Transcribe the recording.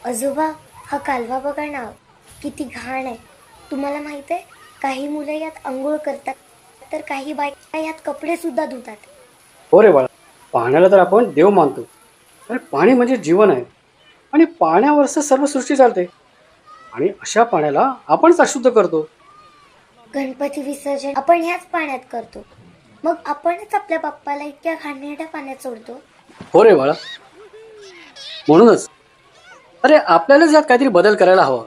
आजोबा, हा कालवा बघा ना, किती घाण आहे. तुम्हाला माहित आहे, काही मुलं यात अंघोळ करतात, तर काही बायका यात कपडे सुद्धा धुतात. हो रे बाळा, पाण्याला तर आपण देव मानतो. अरे पाणी म्हणजे जीवन आहे आणि पाण्यावरच सर्व सृष्टी चालते. आणि अशा पाण्याला आपणच अशुद्ध करतो. गणपती विसर्जन आपण ह्याच पाण्यात करतो. मग आपणच आपल्या बाप्पाला इतक्या घाणेरड्या पाण्यात सोडतो. हो रे बाळा, म्हणूनच अरे आपल्यालाच यात काहीतरी बदल करायला हवा.